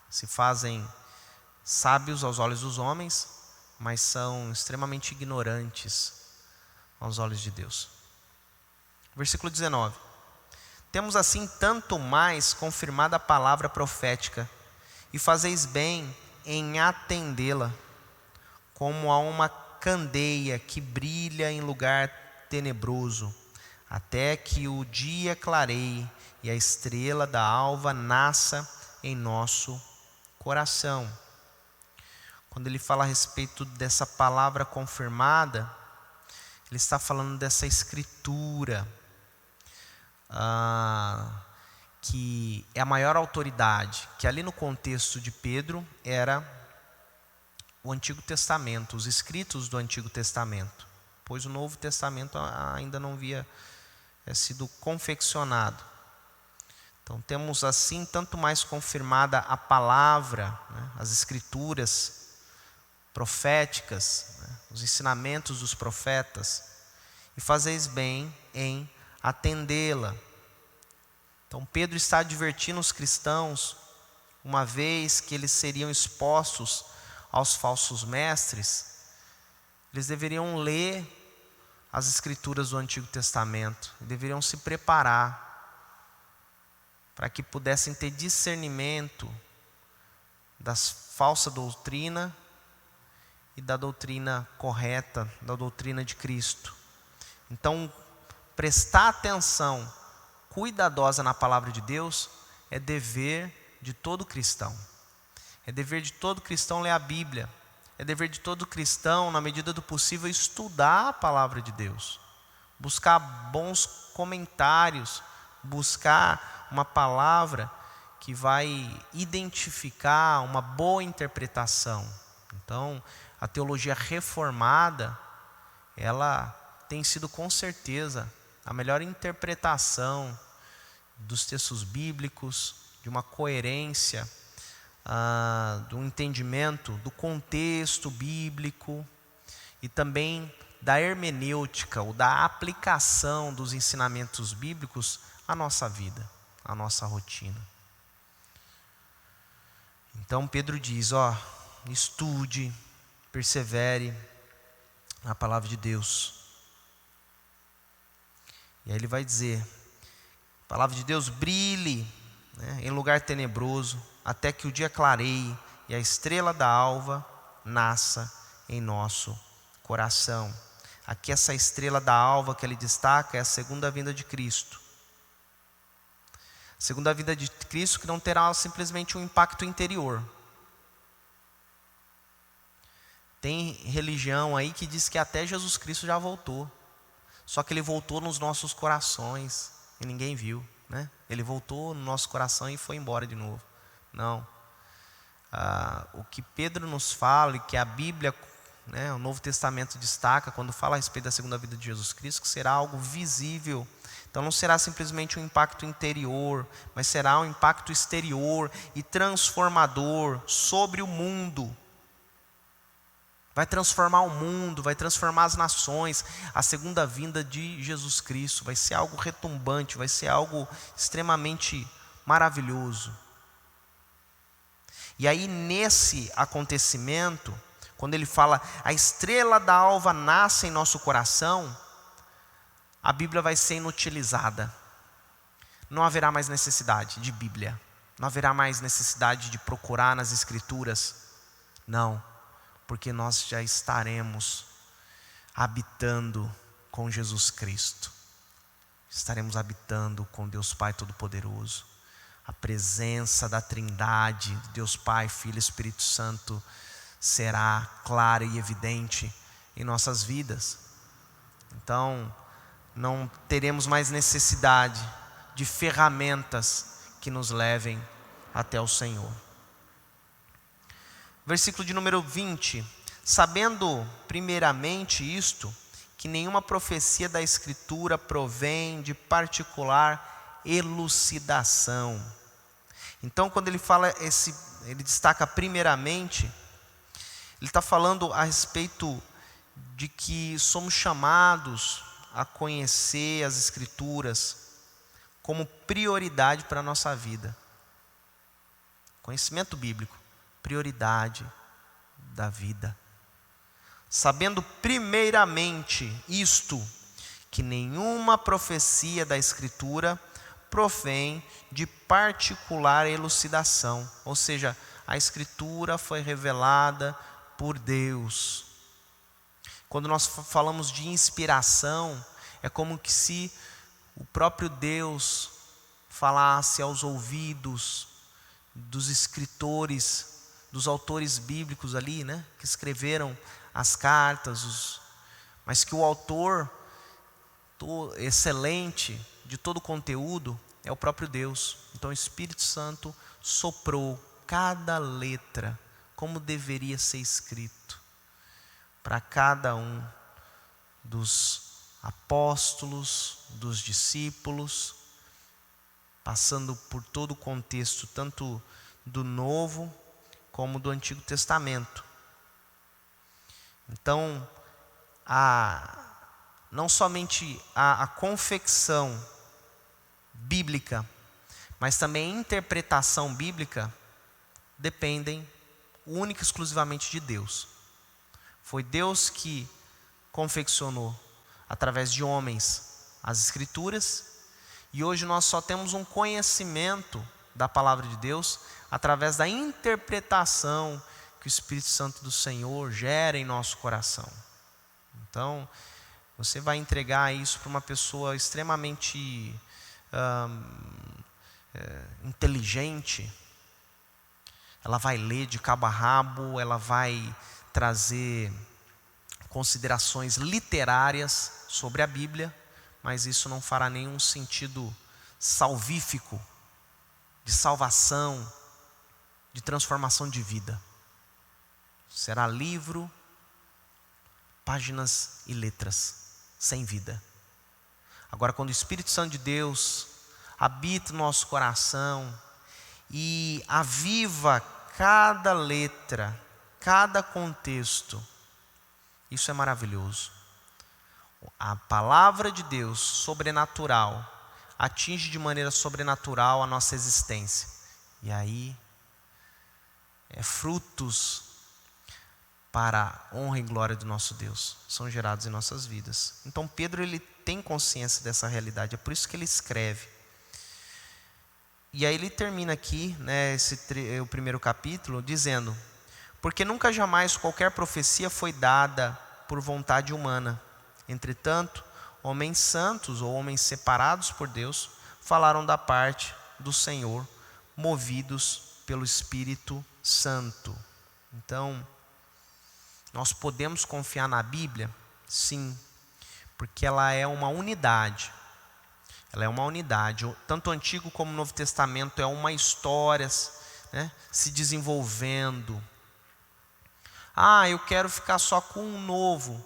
Se fazem sábios aos olhos dos homens, mas são extremamente ignorantes aos olhos de Deus. Versículo 19: temos assim tanto mais confirmada a palavra profética, e fazeis bem em atendê-la, como a uma candeia que brilha em lugar tenebroso, até que o dia clareie e a estrela da alva nasça em nosso coração. Quando ele fala a respeito dessa palavra confirmada, ele está falando dessa escritura, que é a maior autoridade, que ali no contexto de Pedro era o Antigo Testamento, os escritos do Antigo Testamento, pois o Novo Testamento ainda não havia sido confeccionado. Então temos assim tanto mais confirmada a palavra, né, as escrituras proféticas, né, os ensinamentos dos profetas, e fazeis bem em atendê-la. Então Pedro está advertindo os cristãos, uma vez que eles seriam expostos aos falsos mestres, eles deveriam ler as escrituras do Antigo Testamento, deveriam se preparar para que pudessem ter discernimento da falsa doutrina e da doutrina correta, da doutrina de Cristo. Então, prestar atenção cuidadosa na palavra de Deus é dever de todo cristão. É dever de todo cristão ler a Bíblia. É dever de todo cristão, na medida do possível, estudar a palavra de Deus. Buscar bons comentários, buscar uma palavra que vai identificar uma boa interpretação. Então, a teologia reformada, ela tem sido com certeza a melhor interpretação dos textos bíblicos, de uma coerência do entendimento do contexto bíblico e também da hermenêutica, ou da aplicação dos ensinamentos bíblicos à nossa vida, à nossa rotina. Então Pedro diz, estude, persevere na palavra de Deus. E aí ele vai dizer, a palavra de Deus brilhe, né, em lugar tenebroso, até que o dia clareie e a estrela da alva nasça em nosso coração. Aqui essa estrela da alva que ele destaca é a segunda vinda de Cristo. A segunda vinda de Cristo que não terá simplesmente um impacto interior. Tem religião aí que diz que até Jesus Cristo já voltou. Só que ele voltou nos nossos corações e ninguém viu, né? Ele voltou no nosso coração e foi embora de novo. Não. O que Pedro nos fala e que a Bíblia, né, o Novo Testamento destaca quando fala a respeito da segunda vinda de Jesus Cristo, que será algo visível. Então não será simplesmente um impacto interior, mas será um impacto exterior e transformador sobre o mundo. Vai transformar o mundo, vai transformar as nações. A segunda vinda de Jesus Cristo vai ser algo retumbante, vai ser algo extremamente maravilhoso. E aí nesse acontecimento, quando ele fala, a estrela da alva nasce em nosso coração, a Bíblia vai ser inutilizada. Não haverá mais necessidade de Bíblia. Não haverá mais necessidade de procurar nas Escrituras. Não. Porque nós já estaremos habitando com Jesus Cristo. Estaremos habitando com Deus Pai Todo-Poderoso. A presença da Trindade, Deus Pai, Filho e Espírito Santo, será clara e evidente em nossas vidas. Então, não teremos mais necessidade de ferramentas que nos levem até o Senhor. Versículo de número 20. Sabendo primeiramente isto, que nenhuma profecia da Escritura provém de particular elucidação. Então quando ele fala ele destaca primeiramente, ele está falando a respeito de que somos chamados a conhecer as Escrituras como prioridade para a nossa vida. Conhecimento bíblico, prioridade da vida. Sabendo primeiramente isto, que nenhuma profecia da Escritura provém de particular elucidação. Ou seja, a Escritura foi revelada por Deus. Quando nós falamos de inspiração, é como que se o próprio Deus falasse aos ouvidos dos escritores, dos autores bíblicos ali, né, que escreveram as cartas, mas que o autor excelente de todo o conteúdo é o próprio Deus. Então o Espírito Santo soprou cada letra como deveria ser escrito para cada um dos apóstolos, dos discípulos, passando por todo o contexto, tanto do Novo como do Antigo Testamento. Então, não somente a confecção bíblica, mas também a interpretação bíblica dependem única e exclusivamente de Deus. Foi Deus que confeccionou através de homens as Escrituras, e hoje nós só temos um conhecimento da palavra de Deus através da interpretação que o Espírito Santo do Senhor gera em nosso coração. Então, você vai entregar isso para uma pessoa extremamente inteligente. Ela vai ler de cabo a rabo, ela vai trazer considerações literárias sobre a Bíblia, mas isso não fará nenhum sentido salvífico, de salvação, de transformação de vida. Será livro, páginas e letras, sem vida. Agora, quando o Espírito Santo de Deus habita no nosso coração e aviva cada letra, cada contexto. Isso é maravilhoso. A palavra de Deus, sobrenatural, atinge de maneira sobrenatural a nossa existência. E aí, frutos para a honra e glória do nosso Deus são gerados em nossas vidas. Então Pedro, ele tem consciência dessa realidade, é por isso que ele escreve. E aí ele termina aqui, né, o primeiro capítulo, dizendo: porque nunca jamais qualquer profecia foi dada por vontade humana. Entretanto, homens santos ou homens separados por Deus falaram da parte do Senhor, movidos pelo Espírito Santo. Então, nós podemos confiar na Bíblia? Sim, porque ela é uma unidade. Ela é uma unidade. Tanto o Antigo como o Novo Testamento é uma história, né, se desenvolvendo. Eu quero ficar só com o Novo.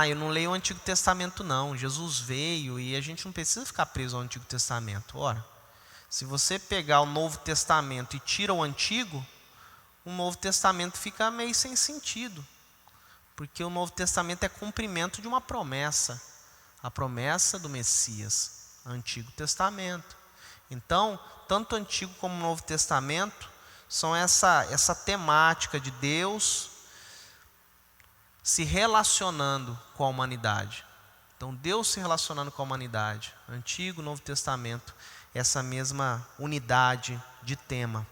Eu não leio o Antigo Testamento não. Jesus veio e a gente não precisa ficar preso ao Antigo Testamento. Ora, se você pegar o Novo Testamento e tira o Antigo, o Novo Testamento fica meio sem sentido. Porque o Novo Testamento é cumprimento de uma promessa. A promessa do Messias. Antigo Testamento. Então, tanto o Antigo como o Novo Testamento são essa temática de Deus se relacionando com a humanidade. Então, Deus se relacionando com a humanidade. Antigo, Novo Testamento, essa mesma unidade de tema.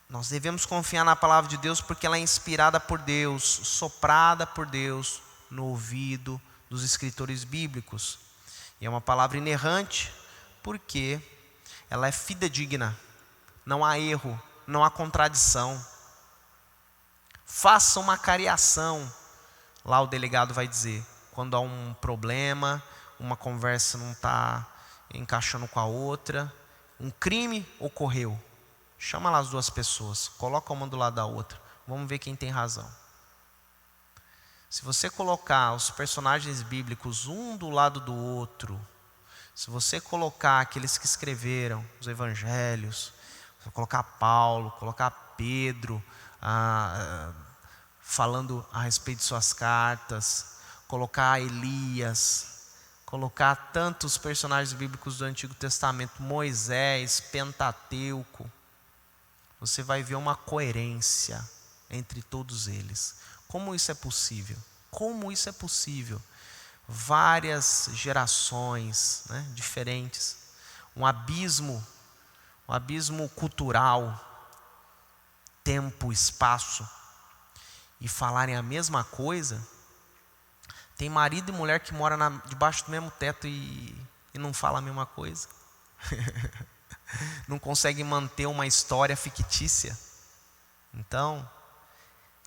Nós devemos confiar na palavra de Deus porque ela é inspirada por Deus, soprada por Deus no ouvido dos escritores bíblicos. E é uma palavra inerrante porque ela é fidedigna. Não há erro, não há contradição. Faça uma cariação, lá o delegado vai dizer, quando há um problema, uma conversa não está encaixando com a outra, um crime ocorreu. Chama lá as duas pessoas, coloca uma do lado da outra, vamos ver quem tem razão. Se você colocar os personagens bíblicos um do lado do outro, se você colocar aqueles que escreveram os evangelhos, colocar Paulo, colocar Pedro, falando a respeito de suas cartas, colocar Elias, colocar tantos personagens bíblicos do Antigo Testamento, Moisés, Pentateuco, você vai ver uma coerência entre todos eles. Como isso é possível? Como isso é possível? Várias gerações, né, diferentes, um abismo cultural, tempo, espaço, e falarem a mesma coisa. Tem marido e mulher que mora debaixo do mesmo teto e não fala a mesma coisa. Não consegue manter uma história fictícia. Então,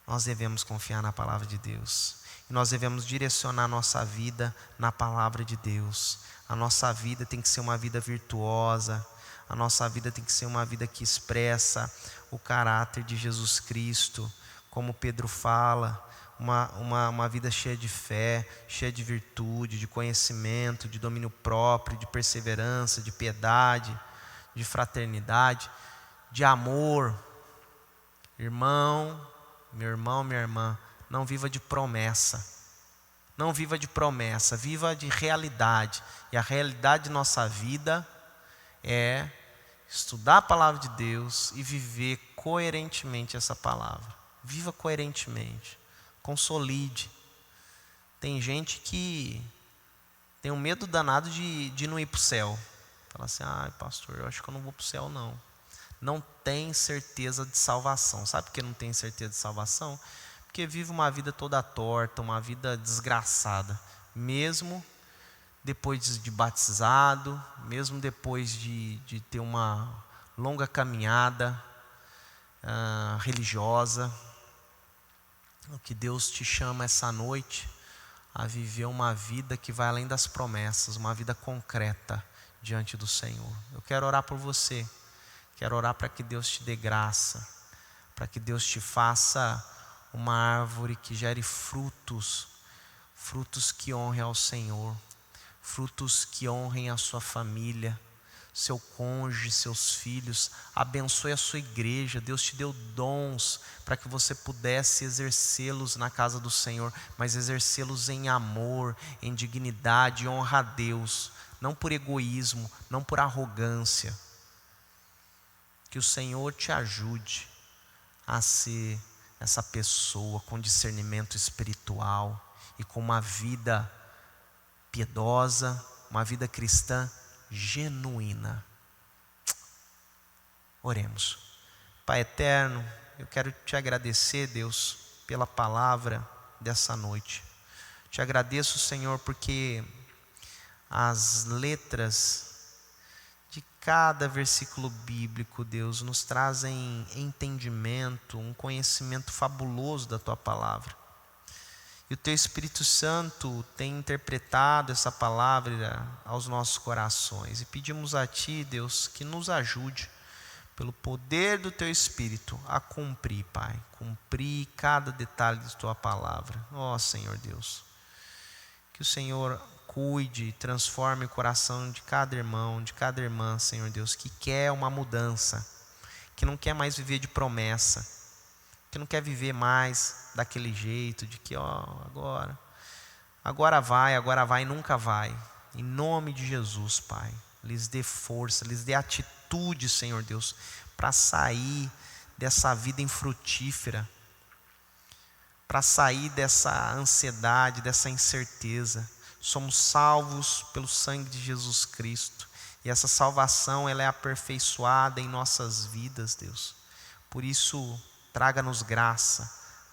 nós devemos confiar na palavra de Deus. E nós devemos direcionar a nossa vida na palavra de Deus. A nossa vida tem que ser uma vida virtuosa. A nossa vida tem que ser uma vida que expressa o caráter de Jesus Cristo. Como Pedro fala, uma vida cheia de fé, cheia de virtude, de conhecimento, de domínio próprio, de perseverança, de piedade, de fraternidade, de amor. Irmão, meu irmão, minha irmã, não viva de promessa. Não viva de promessa, viva de realidade. E a realidade de nossa vida é estudar a palavra de Deus e viver coerentemente essa palavra. Viva coerentemente. Consolide. Tem gente que tem um medo danado de não ir para o céu. Fala assim, pastor, eu acho que eu não vou para o céu não. Não tem certeza de salvação. Sabe por que não tem certeza de salvação? Porque vive uma vida toda torta, uma vida desgraçada. Mesmo depois de batizado, mesmo depois de ter uma longa caminhada religiosa. O que Deus te chama essa noite a viver uma vida que vai além das promessas, uma vida concreta diante do Senhor. Eu quero orar por você, quero orar para que Deus te dê graça, para que Deus te faça uma árvore que gere frutos, frutos que honrem ao Senhor, frutos que honrem a sua família, seu cônjuge, seus filhos, abençoe a sua igreja. Deus te deu dons para que você pudesse exercê-los na casa do Senhor, mas exercê-los em amor, em dignidade, honra a Deus, não por egoísmo, não por arrogância. Que o Senhor te ajude a ser essa pessoa com discernimento espiritual e com uma vida piedosa, uma vida cristã genuína. Oremos. Pai eterno, eu quero te agradecer, Deus, pela palavra dessa noite. Te agradeço, Senhor, porque as letras de cada versículo bíblico, Deus, nos trazem entendimento, um conhecimento fabuloso da tua palavra. E o teu Espírito Santo tem interpretado essa palavra aos nossos corações. E pedimos a ti, Deus, que nos ajude, pelo poder do teu Espírito, a cumprir, Pai. Cumprir cada detalhe de tua palavra. Ó Senhor Deus, que o Senhor cuide, transforme o coração de cada irmão, de cada irmã, Senhor Deus, que quer uma mudança, que não quer mais viver de promessa, que não quer viver mais daquele jeito, de que agora vai e nunca vai. Em nome de Jesus, Pai, lhes dê força, lhes dê atitude, Senhor Deus, para sair dessa vida infrutífera, para sair dessa ansiedade, dessa incerteza. Somos salvos pelo sangue de Jesus Cristo, e essa salvação ela é aperfeiçoada em nossas vidas, Deus. Por isso, traga-nos graça,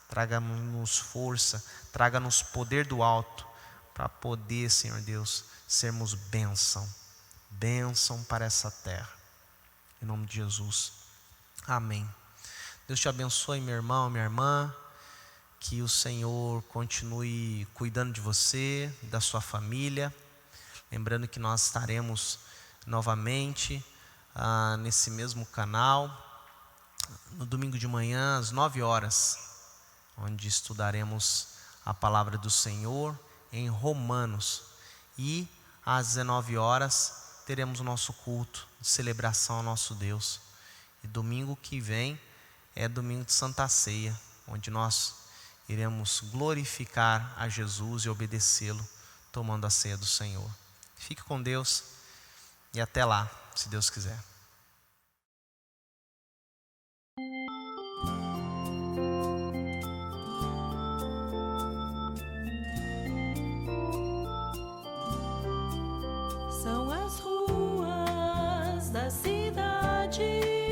traga-nos força, traga-nos poder do alto, para poder, Senhor Deus, sermos bênção para essa terra. Em nome de Jesus, amém. Deus te abençoe, meu irmão, minha irmã. Que o Senhor continue cuidando de você, da sua família. Lembrando que nós estaremos novamente nesse mesmo canal, no domingo de manhã, às 9 horas, onde estudaremos a palavra do Senhor em Romanos. E às 19 horas teremos o nosso culto de celebração ao nosso Deus. E domingo que vem é domingo de Santa Ceia, onde nós iremos glorificar a Jesus e obedecê-lo, tomando a ceia do Senhor. Fique com Deus e até lá, se Deus quiser. São as ruas da cidade